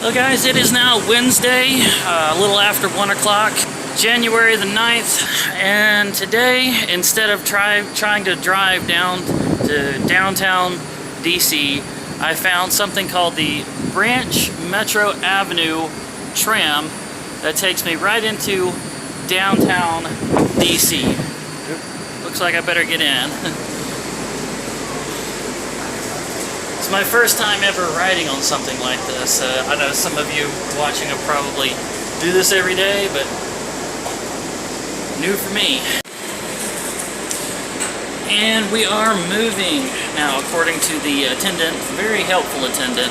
Well guys, it is now Wednesday, a little after 1 o'clock, January the 9th, and today, instead of trying to drive down to downtown DC, I found something called the Branch Metro Avenue tram that takes me right into downtown DC. Looks like I better get in. It's my first time ever riding on something like this. I know some of you watching will probably do this every day, but new for me. And we are moving now, according to the attendant, very helpful attendant.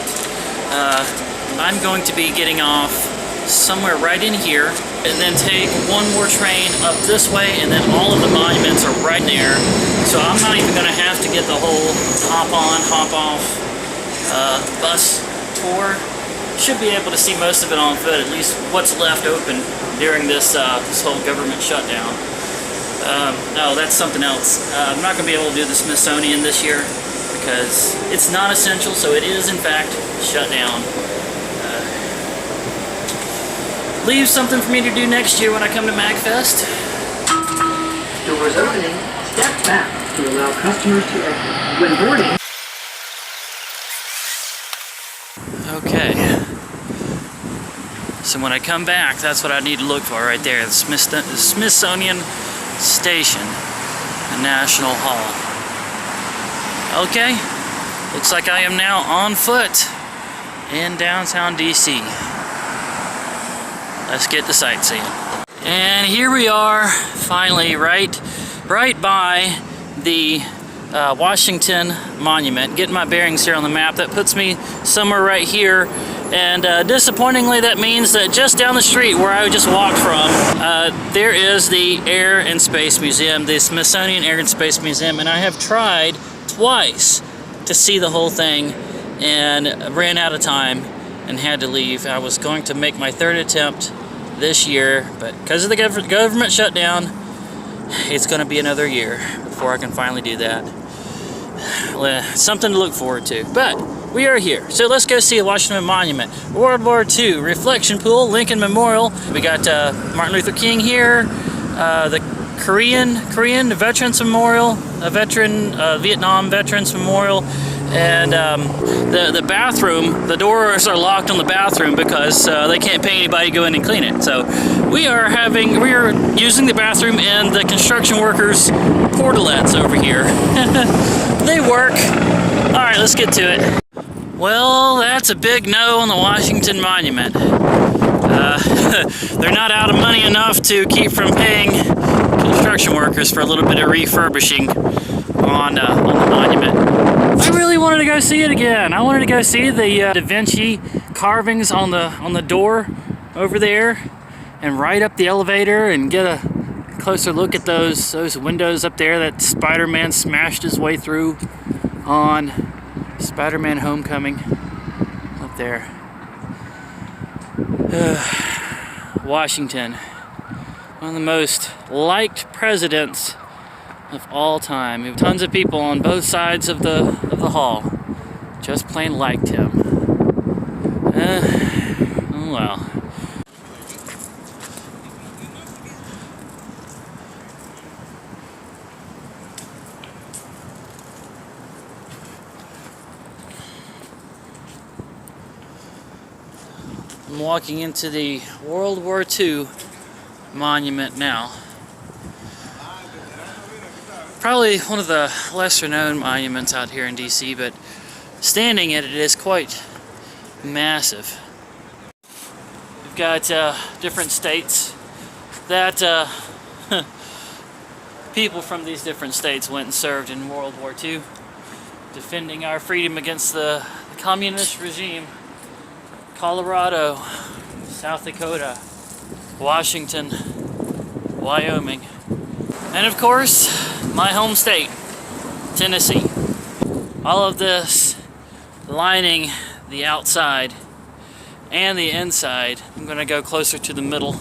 I'm going to be getting off somewhere right in here, and then take one more train up this way, and then all of the monuments are right there. So I'm not even going to have to get the whole hop on, hop off bus tour. Should be able to see most of it on foot, at least what's left open during this this whole government shutdown. No, that's something else. I'm not going to be able to do the Smithsonian this year because it's not essential, so it is in fact shut down. Leave something for me to do next year when I come to MagFest. Doors opening. Step back to allow customers to exit. When boarding. Okay. So when I come back, that's what I need to look for right there. The Smithsonian Station, the National Hall. Okay. Looks like I am now on foot in downtown DC. Let's get to sightseeing. And here we are, finally, right by the Washington Monument. Getting my bearings here on the map. That puts me somewhere right here. And disappointingly, that means that just down the street where I just walked from, there is the Air and Space Museum, the Smithsonian Air and Space Museum. And I have tried twice to see the whole thing and ran out of time and had to leave. I was going to make my third attempt this year, but because of the government shutdown, it's going to be another year before I can finally do that. Well, something to look forward to. But we are here, so let's go see a Washington Monument. World War II, Reflection Pool, Lincoln Memorial. We got Martin Luther King here, the Korean Veterans Memorial, a Vietnam Veterans Memorial. And the bathroom, the doors are locked on the bathroom because they can't pay anybody to go in and clean it. So we are using the bathroom in the construction workers' portalettes over here. They work. All right, let's get to it. Well, that's a big no on the Washington Monument. They're not out of money enough to keep from paying construction workers for a little bit of refurbishing on the monument. I really wanted to go see it again. I wanted to go see the Da Vinci carvings on the door over there, and ride up the elevator and get a closer look at those windows up there that Spider-Man smashed his way through on Spider-Man Homecoming up there. Washington, one of the most liked presidents of all time. We have tons of people on both sides of the hall just plain liked him. Oh well. I'm walking into the World War II monument now. Probably one of the lesser known monuments out here in DC, but standing at it is quite massive. We've got different states that people from these different states went and served in World War II, defending our freedom against the communist regime. Colorado, South Dakota, Washington, Wyoming, and of course, my home state, Tennessee. All of this lining the outside and the inside. I'm going to go closer to the middle.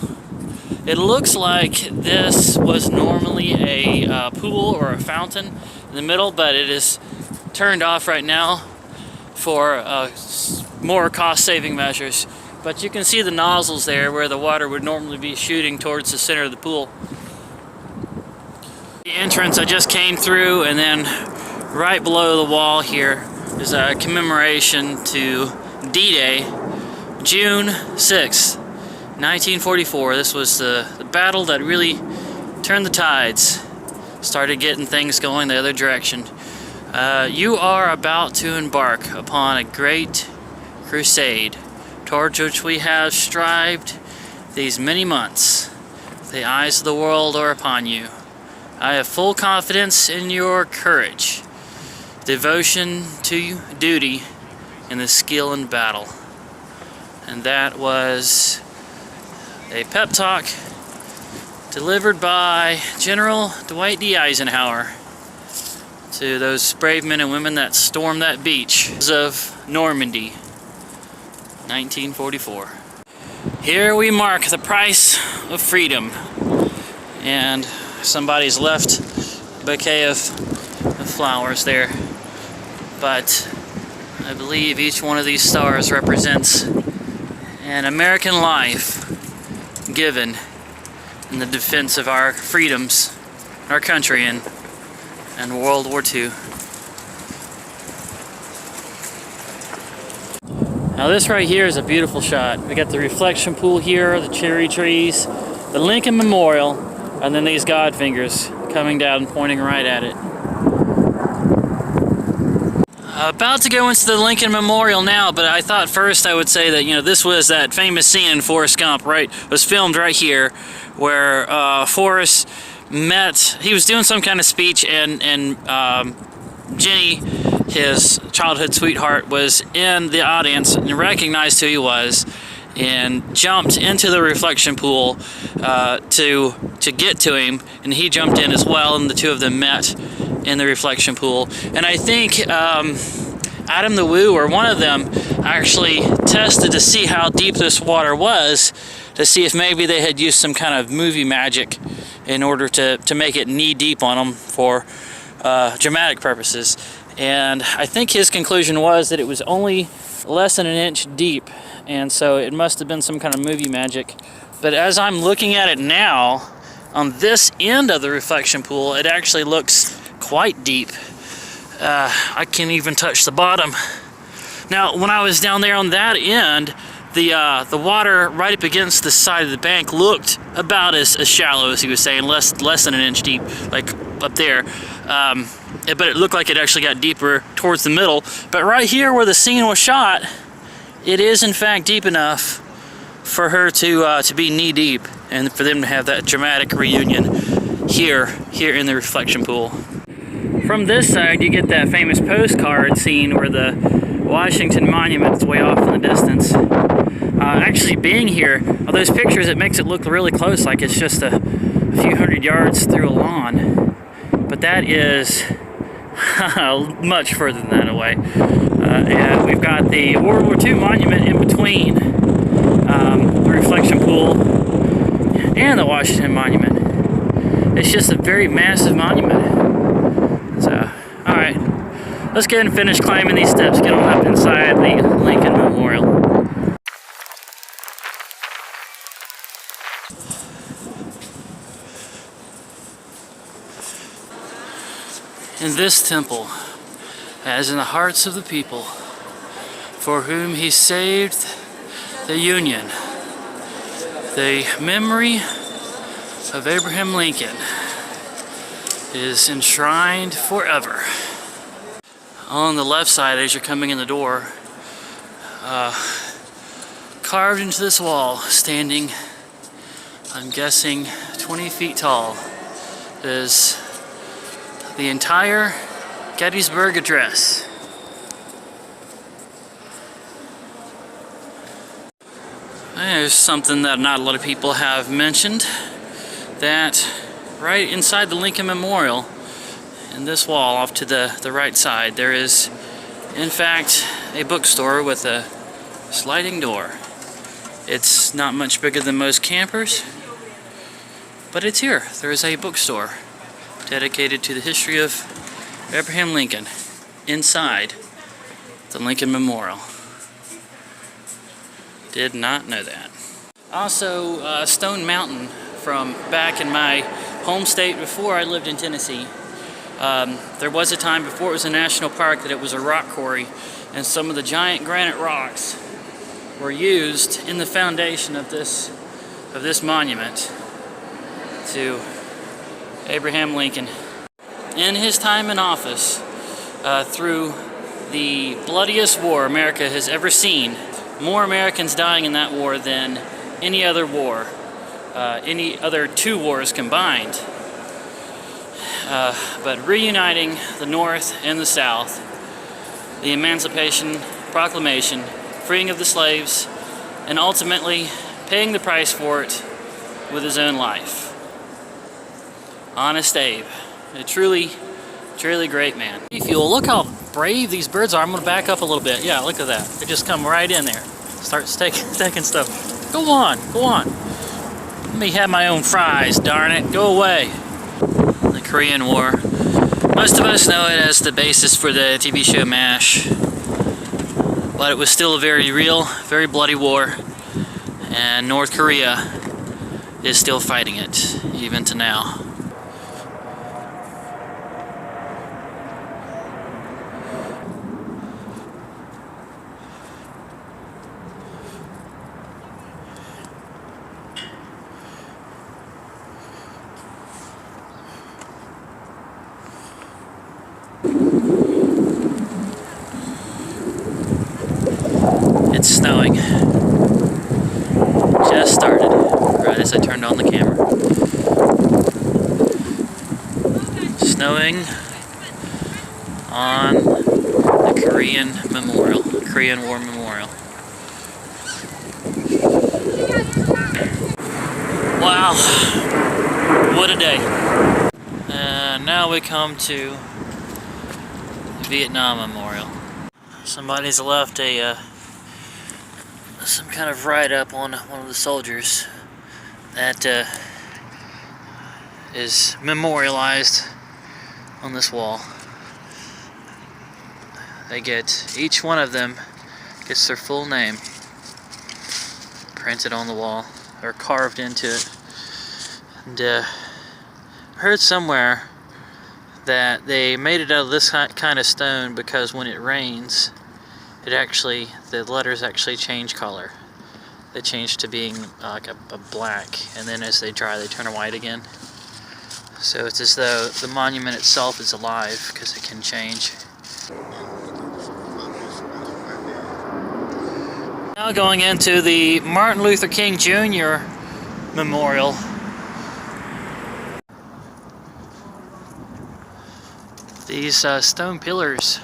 It looks like this was normally a pool or a fountain in the middle, but it is turned off right now. for more cost-saving measures. But you can see the nozzles there where the water would normally be shooting towards the center of the pool. The entrance I just came through, and then right below the wall here is a commemoration to D-Day, June 6th, 1944. This was the battle that really turned the tides, started getting things going the other direction. You are about to embark upon a great crusade towards which we have strived these many months. The eyes of the world are upon you. I have full confidence in your courage, devotion to duty, and the skill in battle. And that was a pep talk delivered by General Dwight D. Eisenhower to those brave men and women that stormed that beach of Normandy, 1944. Here we mark the price of freedom, and somebody's left a bouquet of flowers there, but I believe each one of these stars represents an American life given in the defense of our freedoms, our country, and World War II. Now this right here is a beautiful shot. We got the reflection pool here, the cherry trees, the Lincoln Memorial, and then these God fingers coming down and pointing right at it. About to go into the Lincoln Memorial now, but I thought first I would say that, you know, this was that famous scene in Forrest Gump, right? It was filmed right here, where Forrest met, he was doing some kind of speech, and Jenny, his childhood sweetheart, was in the audience and recognized who he was and jumped into the reflection pool to get to him, and he jumped in as well, and the two of them met in the reflection pool. And I think Adam the Woo, or one of them, actually tested to see how deep this water was, to see if maybe they had used some kind of movie magic in order to make it knee deep on them for dramatic purposes. And I think his conclusion was that it was only less than an inch deep, and so it must have been some kind of movie magic. But as I'm looking at it now, on this end of the reflection pool, it actually looks quite deep. I can't even touch the bottom. Now, when I was down there on that end, the water right up against the side of the bank looked about as shallow as he was saying, less than an inch deep, like up there. But it looked like it actually got deeper towards the middle. But right here where the scene was shot, it is in fact deep enough for her to be knee deep, and for them to have that dramatic reunion here in the reflection pool. From this side, you get that famous postcard scene where the Washington Monument is way off in the distance. Actually being here, on those pictures, it makes it look really close, like it's just a few hundred yards through a lawn. But that is much further than that away. And we've got the World War II monument in between the reflection pool and the Washington Monument. It's just a very massive monument. So, alright, let's go ahead and finish climbing these steps, get on up inside the Lincoln Memorial. In this temple, as in the hearts of the people, for whom he saved the Union, the memory of Abraham Lincoln is enshrined forever. On the left side, as you're coming in the door, carved into this wall, standing, I'm guessing 20 feet tall, is the entire Gettysburg Address. There's something that not a lot of people have mentioned, that right inside the Lincoln Memorial, in this wall off to the right side, there is in fact a bookstore with a sliding door. It's not much bigger than most campers, but it's here. There is a bookstore dedicated to the history of Abraham Lincoln inside the Lincoln Memorial. Did not know that. Also, Stone Mountain from back in my home state before I lived in Tennessee. There was a time before it was a national park that it was a rock quarry, and some of the giant granite rocks were used in the foundation of this monument to Abraham Lincoln. In his time in office, through the bloodiest war America has ever seen, more Americans dying in that war than any other war, any other two wars combined. But reuniting the North and the South, the Emancipation Proclamation, freeing of the slaves, and ultimately paying the price for it with his own life. Honest Abe, a truly great man. If you'll look how brave these birds are. I'm gonna back up a little bit. Yeah, look at that. They just come right in there. Starts taking stuff. Go on. Let me have my own fries, darn it. Go away. The Korean War. Most of us know it as the basis for the TV show MASH. But it was still a very real, very bloody war. And North Korea is still fighting it, even to now. It's snowing. Just started, right as I turned on the camera. Snowing on the Korean War Memorial. Wow, what a day. And now we come to the Vietnam Memorial. Somebody's left some kind of write-up on one of the soldiers that is memorialized on this wall. Each one of them gets their full name printed on the wall or carved into it. And I heard somewhere that they made it out of this kind of stone because when it rains, the letters actually change color. They change to being like a black, and then as they dry, they turn white again. So it's as though the monument itself is alive because it can change. Now going into the Martin Luther King Jr. Memorial. These stone pillars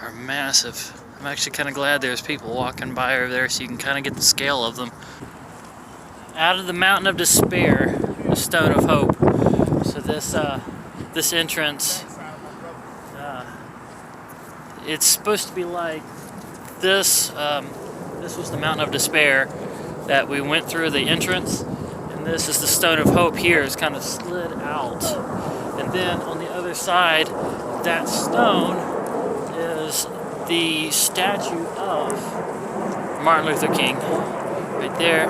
are massive. I'm actually kind of glad there's people walking by over there so you can kind of get the scale of them. Out of the Mountain of Despair, the Stone of Hope. So this entrance, it's supposed to be like this. This was the Mountain of Despair that we went through the entrance, and this is the Stone of Hope here. It's kind of slid out. And then on the other side, that stone is the statue of Martin Luther King, right there.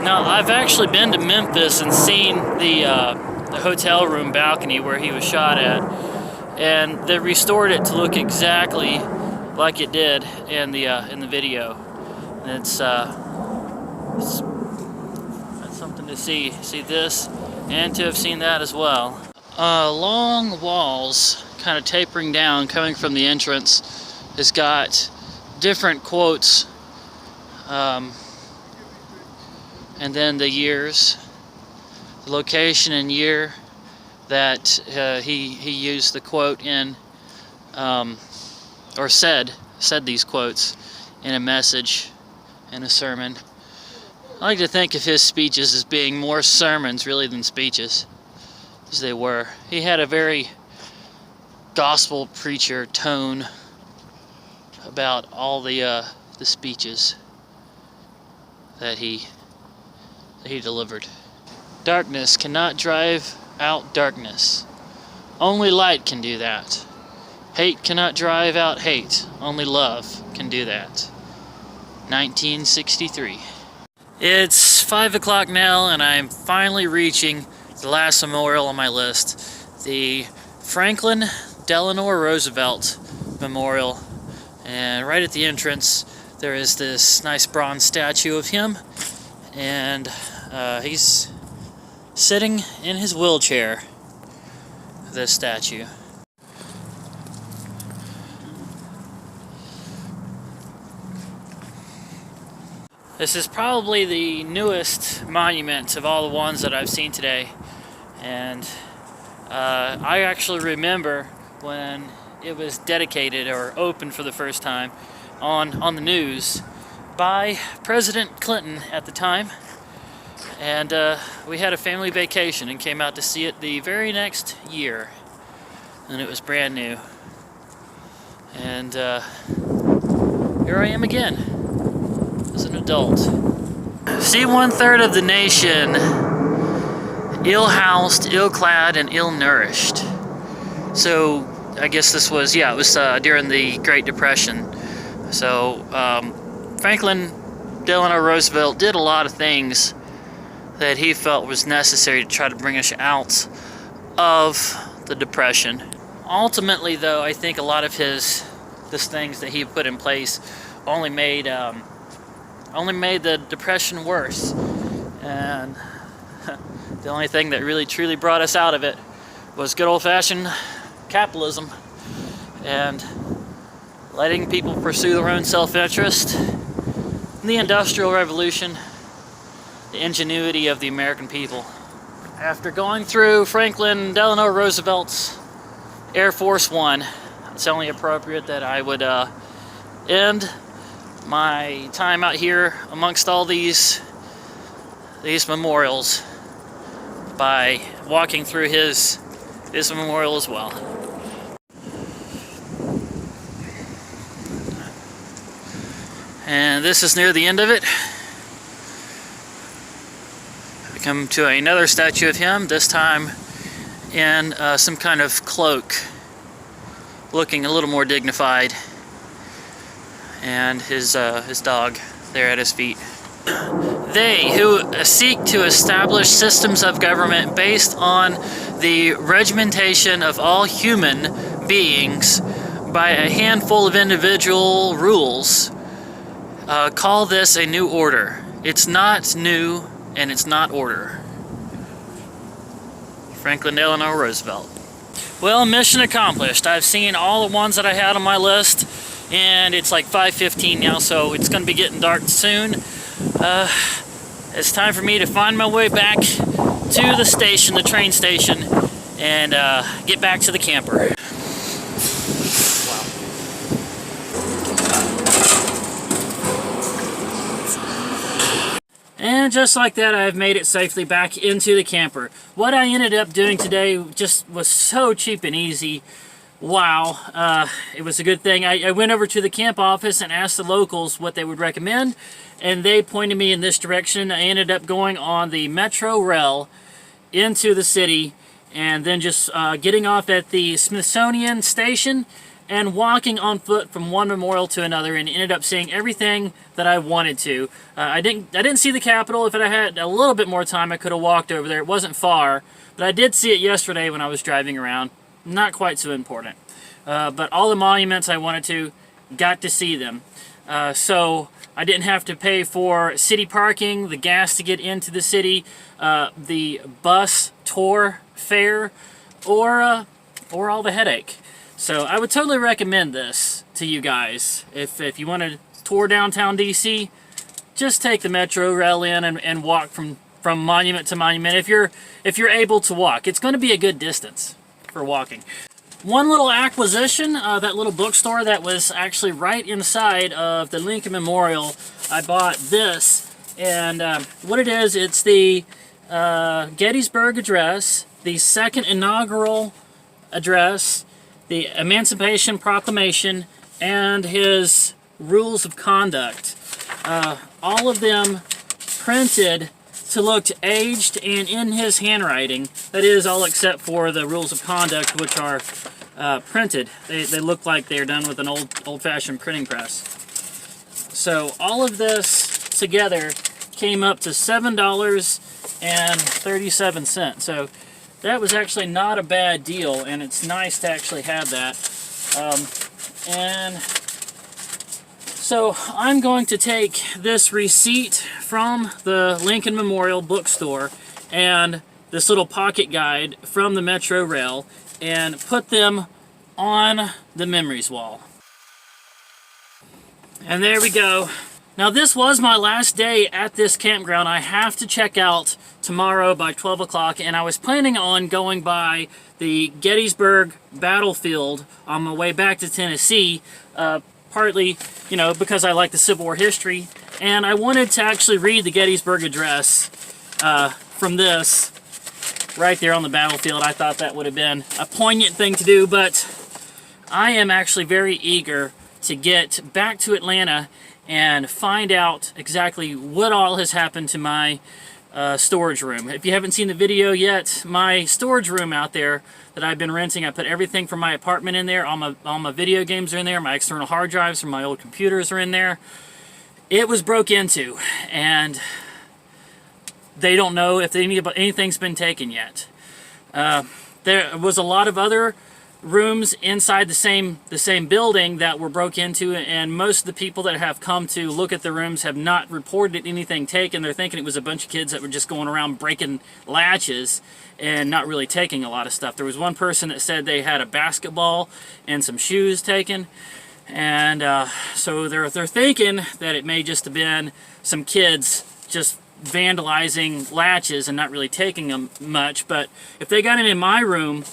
Now, I've actually been to Memphis and seen the hotel room balcony where he was shot at, and they restored it to look exactly like it did in the video. And it's something to see this, and to have seen that as well. Long walls, kind of tapering down, coming from the entrance, has got different quotes, and then the years, the location and year that he used the quote in, or said these quotes in a message, in a sermon. I like to think of his speeches as being more sermons really than speeches, as they were. He had a very gospel preacher tone about all the speeches that he delivered. Darkness cannot drive out darkness. Only light can do that. Hate cannot drive out hate. Only love can do that. 1963. It's 5 o'clock now, and I'm finally reaching the last memorial on my list, the Franklin Delano Roosevelt Memorial. And right at the entrance, there is this nice bronze statue of him, and he's sitting in his wheelchair, this statue. This is probably the newest monument of all the ones that I've seen today, and I actually remember when it was dedicated or opened for the first time on the news by President Clinton at the time, and we had a family vacation and came out to see it the very next year, and it was brand new. And here I am again as an adult. See, 1/3 of the nation ill-housed, ill-clad, and ill-nourished. So I guess this was, yeah, it was during the Great Depression. So Franklin Delano Roosevelt did a lot of things that he felt was necessary to try to bring us out of the Depression. Ultimately, though, I think a lot of his things that he put in place only made the Depression worse. And the only thing that really truly brought us out of it was good old-fashioned capitalism and letting people pursue their own self-interest, the Industrial Revolution, the ingenuity of the American people. After going through Franklin Delano Roosevelt's Air Force One, it's only appropriate that I would end my time out here amongst all these memorials by walking through his memorial as well. And this is near the end of it. We come to another statue of him, this time in some kind of cloak, looking a little more dignified, and his dog there at his feet. They who seek to establish systems of government based on the regimentation of all human beings by a handful of individual rules call this a new order. It's not new, and it's not order. Franklin Delano Roosevelt. Well, mission accomplished. I've seen all the ones that I had on my list, and it's like 5:15 now, so it's going to be getting dark soon. It's time for me to find my way back to the station, the train station, and get back to the camper. And just like that, I've made it safely back into the camper. What I ended up doing today just was so cheap and easy. Wow, it was a good thing. I went over to the camp office and asked the locals what they would recommend, and they pointed me in this direction. I ended up going on the Metro Rail into the city, and then just getting off at the Smithsonian Station and walking on foot from one memorial to another, and ended up seeing everything that I wanted to. I didn't see the Capitol. If I had a little bit more time, I could have walked over there. It wasn't far, but I did see it yesterday when I was driving around. Not quite so important. But all the monuments I wanted to, got to see them. So I didn't have to pay for city parking, the gas to get into the city, the bus tour fare, or all the headache. So I would totally recommend this to you guys. If you want to tour downtown DC, just take the Metro Rail in and walk from monument to monument if you're able to walk. It's going to be a good distance for walking. One little acquisition, that little bookstore that was actually right inside of the Lincoln Memorial. I bought this, and what it is, it's the Gettysburg Address, the second inaugural address, the Emancipation Proclamation, and his Rules of Conduct. All of them printed to look aged and in his handwriting. That is, all except for the rules of conduct, which are printed. They look like they're done with an old-fashioned printing press. So all of this together came up to $7.37. So that was actually not a bad deal, and it's nice to actually have that. And so I'm going to take this receipt from the Lincoln Memorial Bookstore and this little pocket guide from the Metro Rail and put them on the memories wall. And there we go. Now this was my last day at this campground. I have to check out tomorrow by 12 o'clock, and I was planning on going by the Gettysburg battlefield on my way back to Tennessee, partly, you know, because I like the Civil War history, and I wanted to actually read the Gettysburg Address from this right there on the battlefield. I thought that would have been a poignant thing to do, but I am actually very eager to get back to Atlanta and find out exactly what all has happened to my storage room. If you haven't seen the video yet, my storage room out there that I've been renting, I put everything from my apartment in there. All my video games are in there. My external hard drives from my old computers are in there. It was broke into, and they don't know if anything's been taken yet. There was a lot of other rooms inside the same building that were broke into, and most of the people that have come to look at the rooms have not reported anything taken. They're thinking it was a bunch of kids that were just going around breaking latches and not really taking a lot of stuff. There was one person that said they had a basketball and some shoes taken, and so they're thinking that it may just have been some kids just vandalizing latches and not really taking them much. But if they got in my room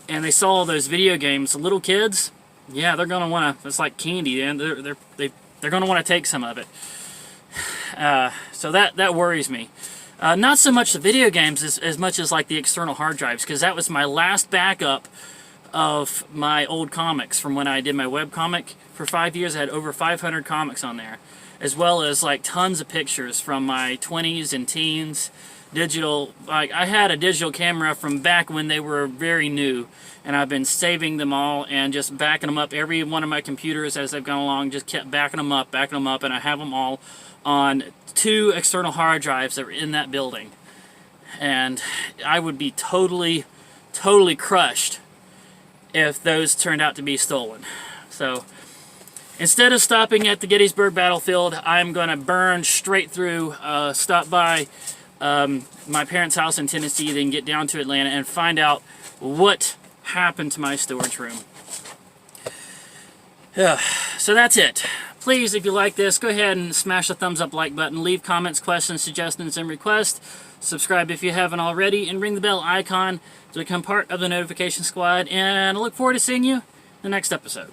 and they saw all those video games, the little kids, yeah, they're gonna want to. It's like candy, and they're gonna want to take some of it. So that worries me. Not so much the video games as much as like the external hard drives, because that was my last backup of my old comics from when I did my webcomic for 5 years. I had over 500 comics on there, as well as like tons of pictures from my 20s and teens. Digital, like I had a digital camera from back when they were very new, and I've been saving them all and just backing them up. Every one of my computers as they've gone along just kept backing them up, and I have them all on 2 external hard drives that were in that building. And I would be totally crushed if those turned out to be stolen. So instead of stopping at the Gettysburg battlefield, I'm going to burn straight through, stop by my parents' house in Tennessee, then get down to Atlanta and find out what happened to my storage room. So that's it. Please, if you like this, go ahead and smash the thumbs up like button, leave comments, questions, suggestions, and requests. Subscribe if you haven't already, and ring the bell icon to become part of the notification squad. And I look forward to seeing you in the next episode.